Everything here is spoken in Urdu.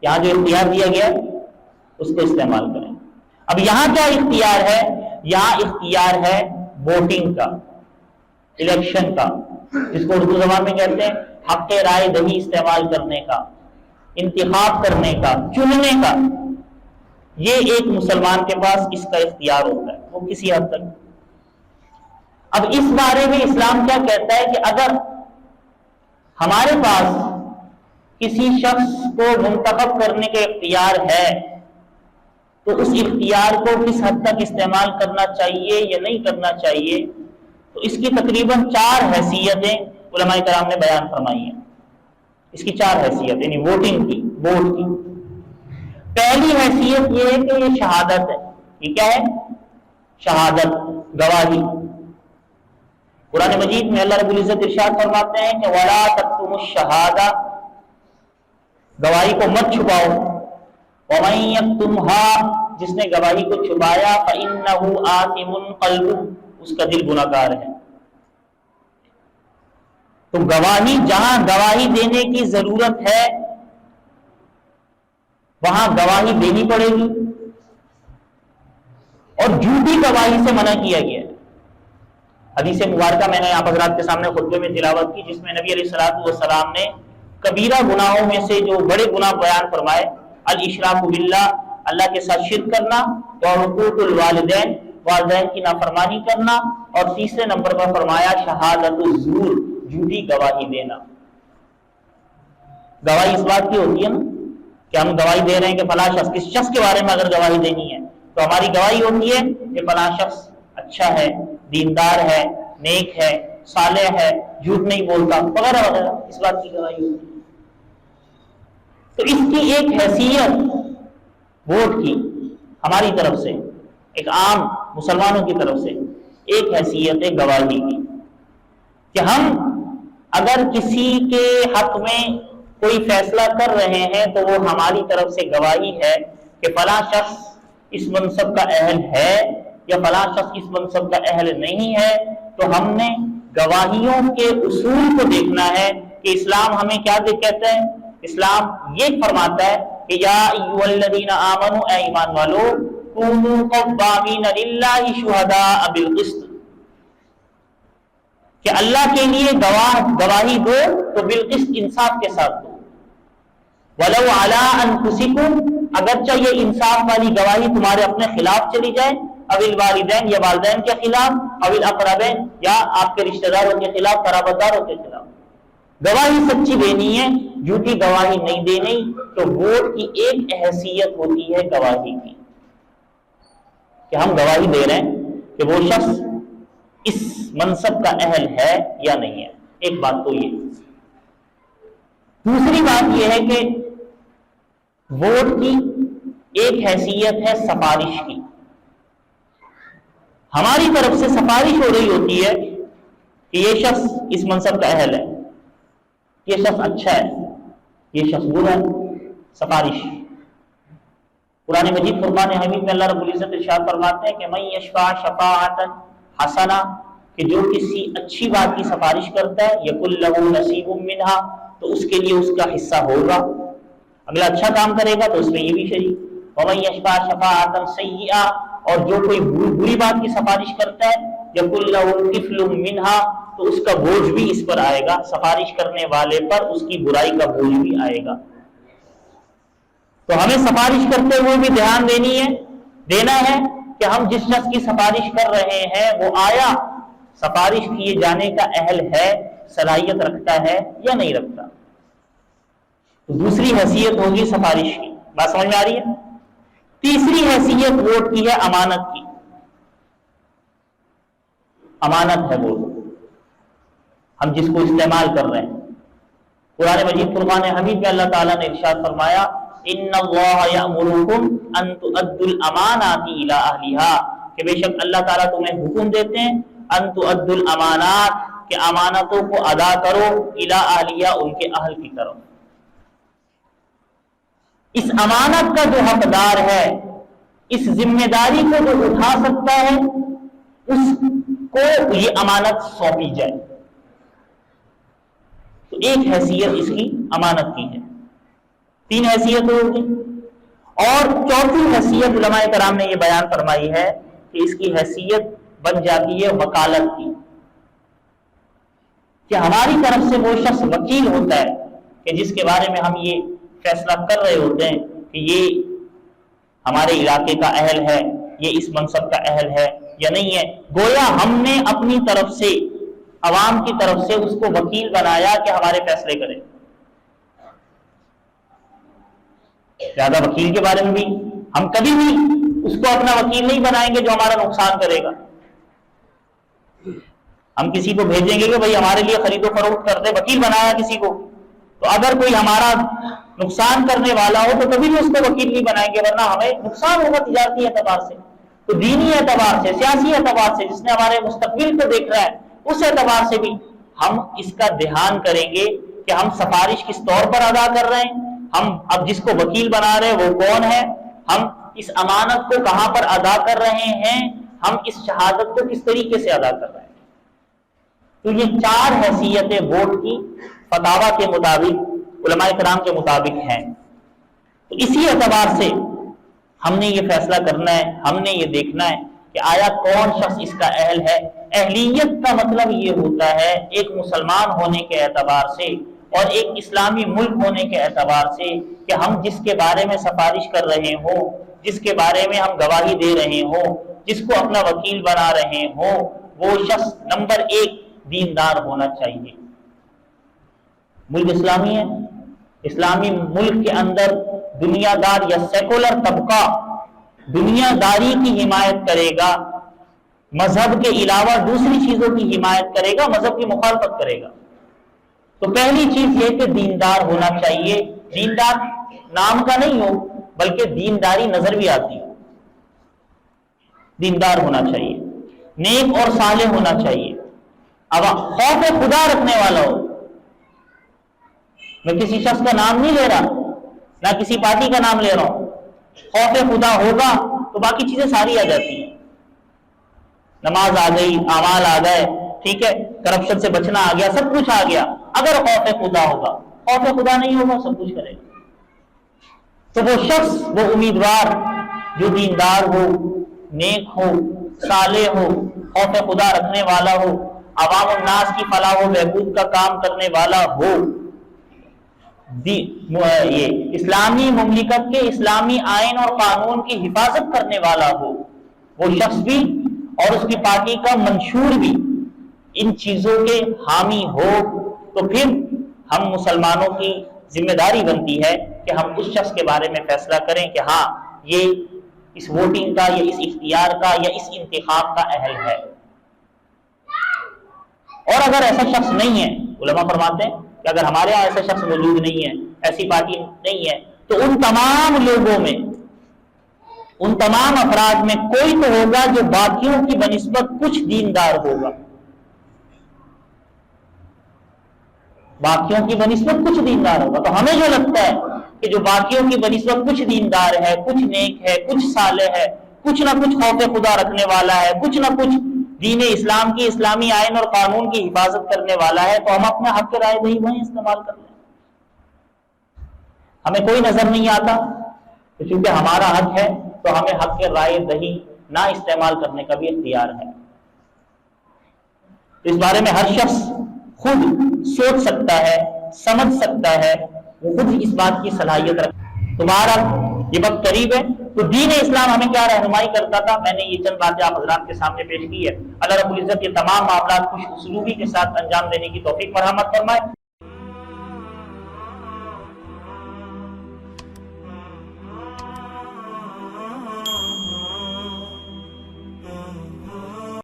یہاں جو اختیار دیا گیا اس کو استعمال کریں۔ اب یہاں کیا اختیار ہے؟ یہاں اختیار ہے ووٹنگ کا، الیکشن کا، جس کو اردو زبان میں کہتے ہیں حق رائے دہی استعمال کرنے کا، انتخاب کرنے کا، چننے کا۔ یہ ایک مسلمان کے پاس اس کا اختیار ہوتا ہے، وہ کسی حد تک۔ اب اس بارے میں اسلام کیا کہتا ہے کہ اگر ہمارے پاس کسی شخص کو منتخب کرنے کا اختیار ہے تو اس اختیار کو کس حد تک استعمال کرنا چاہیے یا نہیں کرنا چاہیے، تو اس کی تقریباً 4 حیثیتیں علماء کرام نے بیان فرمائی ہیں۔ اس کی 4 حیثیت یعنی ووٹنگ کی، ووٹ کی۔ پہلی حیثیت یہ ہے کہ یہ شہادت ہے۔ یہ کیا ہے؟ شہادت، گواہی۔ قرآن مجید میں اللہ رب العزت ارشاد فرماتے ہیں کہ وَلَا تَكْتُمُوا الشَّهَادَةَ، گواہی کو مت چھپاؤ۔ وَمَن يَكْتُمْهَا، جس نے گواہی کو چھپایا فَإِنَّهُ آثِمٌ قَلْبُهُ، اس کا دل گناہگار ہے۔ تو گواہی، جہاں گواہی دینے کی ضرورت ہے وہاں گواہی دینی پڑے گی، اور جھوٹی گواہی سے منع کیا گیا ہے۔ حدیث مبارکہ میں نے آپ حضرات کے سامنے خطبے میں تلاوت کی، جس میں نبی علیہ الصلوۃ والسلام نے کبیرہ گناہوں میں سے جو بڑے گناہ بیان فرمائے، الاشراک باللہ، اللہ کے ساتھ شرک کرنا، وعقوق الوالدین، والدین کی نافرمانی کرنا، اور تیسرے نمبر پر فرمایا شہادت الزور، جھوٹی گواہی دینا۔ گواہی اس بات کی ہوتی ہے نا کہ ہم گواہی دے رہے ہیں کہ فلاں شخص، کس شخص کے بارے میں اگر گواہی دینی ہے تو ہماری گواہی ہوتی ہے کہ فلاں شخص اچھا ہے، دیندار ہے، نیک ہے، صالح ہے، جھوٹ نہیں بولتا، وغیرہ وغیرہ، اس بات کی گواہی ہوتی ہے۔ تو اس کی ایک حیثیت ووٹ کی ہماری طرف سے، ایک عام مسلمانوں کی طرف سے ایک حیثیت ہے گواہی کی، کہ ہم اگر کسی کے حق میں کوئی فیصلہ کر رہے ہیں تو وہ ہماری طرف سے گواہی ہے کہ فلاں شخص اس منصب کا اہل ہے یا فلاں شخص اس منصب کا اہل نہیں ہے۔ تو ہم نے گواہیوں کے اصول کو دیکھنا ہے کہ اسلام ہمیں کیا کہتا ہے۔ اسلام یہ فرماتا ہے کہ یا ایھا الذین آمنوا، اے ایمان والو، کونوا قوامین للہ شہداء بالقسط، کہ اللہ کے لیے گواہی دو تو بالقسط، انصاف کے ساتھ دو۔ وَلَوْ عَلَىٰ أَنفُسِكُمْ، اگرچہ یہ انصاف والی گواہی تمہارے اپنے خلاف چلی جائے، او الوالدین، یا والدین کے خلاف، او الاقربین، یا آپ کے رشتہ داروں کے خلاف، قرابت داروں کے خلاف، گواہی سچی دینی ہے، جھوٹی گواہی نہیں دینی۔ تو ووٹ کی ایک حیثیت ہوتی ہے گواہی کی، کہ ہم گواہی دے رہے ہیں کہ وہ شخص اس منصب کا اہل ہے یا نہیں ہے۔ ایک بات تو یہ۔ دوسری بات یہ ہے کہ ووٹ کی ایک حیثیت ہے سفارش کی۔ ہماری طرف سے سفارش ہو رہی ہوتی ہے کہ یہ شخص اس منصب کا اہل ہے، یہ شخص اچھا ہے، یہ شخص برا ہے۔ سفارش قرآن مجید فرقان حمید میں اللہ رب العزت ارشاد فرماتے ہیں کہ من یشفع شفاعۃ حسنہ، کہ جو کسی اچھی بات کی سفارش کرتا ہے، یکن لہ نصیب منہا، تو اس کے لیے اس کا حصہ ہوگا۔ اگلا اچھا کام کرے گا تو اس میں یہ بھی شریک۔ ومن یشفع شفاعۃ سیئۃ، اور جو کوئی بری بات کی سفارش کرتا ہے، یکن لہ کفل منہا، تو اس کا بوجھ بھی اس پر آئے گا، سفارش کرنے والے پر اس کی برائی کا بوجھ بھی آئے گا۔ تو ہمیں سفارش کرتے ہوئے بھی دھیان دینا ہے کہ ہم جس شخص کی سفارش کر رہے ہیں وہ آیا سفارش کیے جانے کا اہل ہے، صلاحیت رکھتا ہے یا نہیں رکھتا۔ تو دوسری حیثیت ہوگی سفارش کی، بات سمجھ میں آ رہی ہے؟ تیسری حیثیت ووٹ کی ہے امانت کی۔ امانت ہے ووٹ، ہم جس کو استعمال کر رہے ہیں۔ قرآن مجید فرقان حمید میں اللہ تعالیٰ نے ارشاد فرمایا ان اللہ یأمرکم ان تؤدوا الامانات الی اہلھا، کہ بے شک اللہ تعالیٰ تمہیں حکم دیتے ہیں ان تؤدوا الامانات، کہ امانتوں کو ادا کرو، الی اہلھا، ان کے اہل کی طرف۔ اس امانت کا جو حقدار ہے، اس ذمہ داری کو جو اٹھا سکتا ہے، اس کو یہ امانت سونپی جائے۔ تو ایک حیثیت اس کی امانت کی ہے۔ 3 حیثیتیں ہوگی. اور چوتھی حیثیت علماء کرام نے یہ بیان فرمائی ہے کہ اس کی حیثیت بن جاتی ہے وکالت کی، کہ ہماری طرف سے وہ شخص وکیل ہوتا ہے کہ جس کے بارے میں ہم یہ فیصلہ کر رہے ہوتے ہیں کہ یہ ہمارے علاقے کا اہل ہے، یہ اس منصب کا اہل ہے یا نہیں ہے. گویا ہم نے اپنی طرف سے، عوام کی طرف سے اس کو وکیل بنایا کہ ہمارے فیصلے کرے. زیادہ وکیل کے بارے میں بھی ہم کبھی بھی اس کو اپنا وکیل نہیں بنائیں گے جو ہمارا نقصان کرے گا. ہم کسی کو بھیجیں گے کہ بھائی ہمارے لیے خرید و فروخت کر دے، وکیل بنایا کسی کو، تو اگر کوئی ہمارا نقصان کرنے والا ہو تو کبھی بھی اس کو وکیل نہیں بنائیں گے، ورنہ ہمیں نقصان ہوگا تجارتی اعتبار سے. تو دینی اعتبار سے، سیاسی اعتبار سے، جس نے ہمارے مستقبل کو دیکھ رہا ہے اس اعتبار سے بھی ہم اس کا دھیان کریں گے کہ ہم سفارش کس طور پر ادا کر رہے ہیں، ہم اب جس کو وکیل بنا رہے ہیں وہ کون ہے، ہم اس امانت کو کہاں پر ادا کر رہے ہیں، ہم اس شہادت کو کس طریقے سے ادا کر رہے ہیں. تو یہ 4 حیثیتیں ووٹ کی فتاوی کے مطابق، علماء کرام کے مطابق ہیں. تو اسی اعتبار سے ہم نے یہ فیصلہ کرنا ہے، ہم نے یہ دیکھنا ہے کہ آیا کون شخص اس کا اہل ہے. اہلیت کا مطلب یہ ہوتا ہے ایک مسلمان ہونے کے اعتبار سے اور ایک اسلامی ملک ہونے کے اعتبار سے کہ ہم جس کے بارے میں سفارش کر رہے ہوں، جس کے بارے میں ہم گواہی دے رہے ہوں، جس کو اپنا وکیل بنا رہے ہوں، وہ شخص نمبر 1 دیندار ہونا چاہیے. ملک اسلامی ہے، اسلامی ملک کے اندر دنیا دار یا سیکولر طبقہ دنیا داری کی حمایت کرے گا، مذہب کے علاوہ دوسری چیزوں کی حمایت کرے گا، مذہب کی مخالفت کرے گا. تو پہلی چیز یہ کہ دیندار ہونا چاہیے. دیندار نام کا نہیں ہو بلکہ دینداری نظر بھی آتی ہو. دیندار ہونا چاہیے، نیک اور صالح ہونا چاہیے، اب خوف خدا رکھنے والا ہو. میں کسی شخص کا نام نہیں لے رہا، نہ کسی پارٹی کا نام لے رہا ہوں. خوف خدا ہوگا تو باقی چیزیں ساری آ جاتی ہیں. نماز آ گئی، اعمال آ گئے، ٹھیک ہے، کرپشن سے بچنا آ گیا، سب کچھ آ گیا. اگر خوف خدا ہوگا، خوف خدا نہیں ہوگا سب کچھ کرے گا. تو وہ شخص، وہ امیدوار جو دیندار ہو، نیک ہو، صالح ہو، خوف خدا رکھنے والا ہو، عوام الناس کی فلاح و بہبود کا کام کرنے والا ہو، یہ اسلامی مملکت کے اسلامی آئین اور قانون کی حفاظت کرنے والا ہو، وہ شخص بھی اور اس کی پارٹی کا منشور بھی ان چیزوں کے حامی ہو، تو پھر ہم مسلمانوں کی ذمہ داری بنتی ہے کہ ہم اس شخص کے بارے میں فیصلہ کریں کہ ہاں یہ اس ووٹنگ کا یا اس اختیار کا یا اس انتخاب کا اہل ہے. اور اگر ایسا شخص نہیں ہے، علماء فرماتے ہیں کہ اگر ہمارے یہاں ایسا شخص موجود نہیں ہے، ایسی پارٹی نہیں ہے، تو ان تمام لوگوں میں، ان تمام افراد میں کوئی تو ہوگا جو باقیوں کی بنسبت کچھ دیندار ہوگا. باقیوں کی بنسبت کچھ دیندار ہوگا. تو ہمیں جو لگتا ہے کہ جو باقیوں کی بنسبت کچھ دیندار ہے، کچھ نیک ہے، کچھ صالح ہے، کچھ نہ کچھ خوف خدا رکھنے والا ہے، کچھ نہ کچھ دین اسلام کی، اسلامی آئین اور قانون کی حفاظت کرنے والا ہے، تو ہم اپنے حق کے رائے دہی وہیں استعمال کر لیں. ہمیں کوئی نظر نہیں آتا کہ چونکہ ہمارا حق ہے تو ہمیں حق کے رائے دہی نہ استعمال کرنے کا بھی اختیار ہے. اس بارے میں ہر شخص خود سوچ سکتا ہے، سمجھ سکتا ہے، وہ خود اس بات کی صلاحیت رکھتا ہے. تمہارا یہ وقت قریب ہے تو دین اسلام ہمیں کیا رہنمائی کرتا تھا، میں نے یہ چند باتیں آپ حضرات کے سامنے پیش کی ہے. اللہ رب العزت یہ تمام معاملات خوش اسلوبی کے ساتھ انجام دینے کی توفیق مرحمت فرمائے.